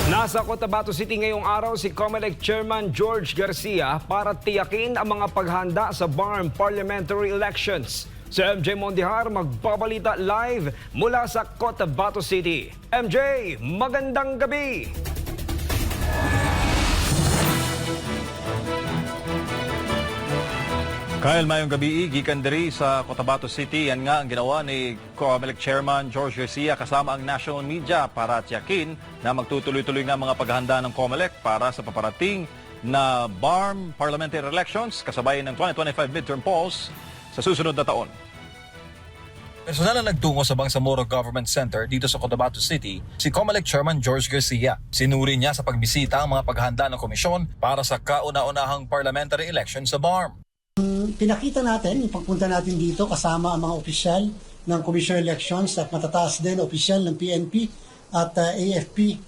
Nasa Cotabato City ngayong araw si COMELEC Chairman George Garcia para tiyakin ang mga paghanda sa BARM parliamentary elections. Si MJ Mondihar magbabalita live mula sa Cotabato City. MJ, magandang gabi! Kyle, mayong gabi, gikan diri sa Cotabato City. Yan nga ang ginawa ni COMELEC Chairman George Garcia kasama ang national media para tiyakin na magtutuloy-tuloy nga mga paghahanda ng COMELEC para sa paparating na BARM parliamentary elections kasabay ng 2025 midterm polls sa susunod na taon. Personal na nagtungo sa Bangsamoro Government Center dito sa Cotabato City, si COMELEC Chairman George Garcia. Sinuri niya sa pagbisita ang mga paghahanda ng komisyon para sa kauna-unahang parliamentary election sa BARM. Pinakita natin, yung pagpunta natin dito kasama ang mga opisyal ng Commission Elections at matataas din opisyal ng PNP at AFP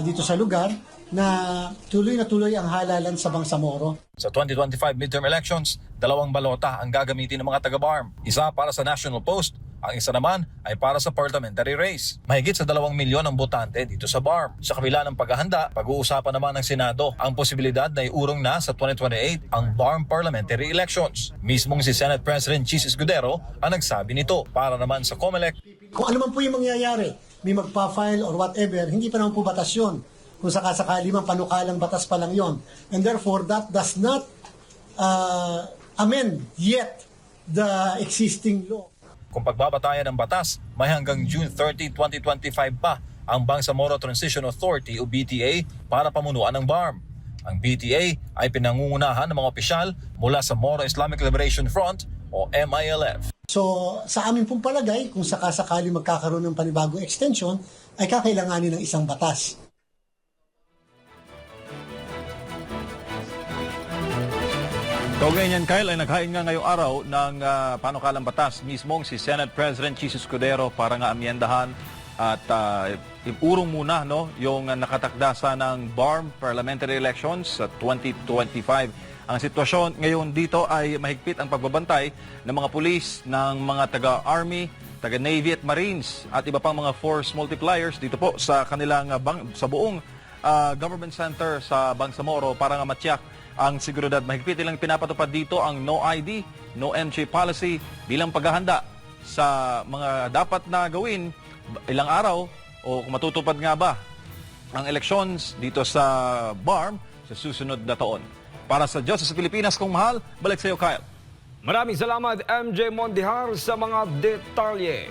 dito sa lugar na tuloy ang halalan sa Bangsamoro. Sa 2025 midterm elections, 2 balota ang gagamitin ng mga taga-BARM. Isa para sa national post, ang isa naman ay para sa parliamentary race. Mahigit sa 2 milyon ang botante dito sa BARM. Sa kabila ng paghahanda, pag-uusapan naman ng Senado ang posibilidad na iurong na sa 2028 ang BARM parliamentary elections. Mismong si Senate President Chis Escudero ang nagsabi nito. Para naman sa COMELEC, Kung ano man po yung mangyayari, may magpa-file or whatever, hindi pa naman po batas yun. Kung sakasakali man panukalang batas pa lang yon. And therefore, that does not amend yet the existing law. kung pagbabatayan ng batas, may hanggang June 30, 2025 pa ang Bangsamoro Transition Authority o BTA para pamunuan ng BARM. Ang BTA ay pinangungunahan ng mga opisyal mula sa Moro Islamic Liberation Front o MILF. So sa amin pong palagay, kung sakasakali magkakaroon ng panibagong extension, ay kakailanganin ng isang batas. Kaugnay niyan, Kyle, ay naghain nga ngayong araw ng panukalang batas mismong si Senate President Chis Escudero para nga amyendahan at urong muna yung nakatakda ng BARM parliamentary elections sa 2025. Ang sitwasyon ngayon dito ay mahigpit ang pagbabantay ng mga pulis, ng mga taga-Army, taga-Navy at Marines at iba pang mga force multipliers dito po sa kanilang sa buong government center sa Bangsamoro para nga matiyak ang seguridad. Mahigpit nilang pinapatupad dito ang no ID, no entry policy bilang paghahanda sa mga dapat na gawin ilang araw o kung matutupad nga ba ang elections dito sa BARM sa susunod na taon. Para sa Diyos sa Pilipinas kong mahal, balik sa iyo, Kyle. Maraming salamat MJ Mondihar sa mga detalye.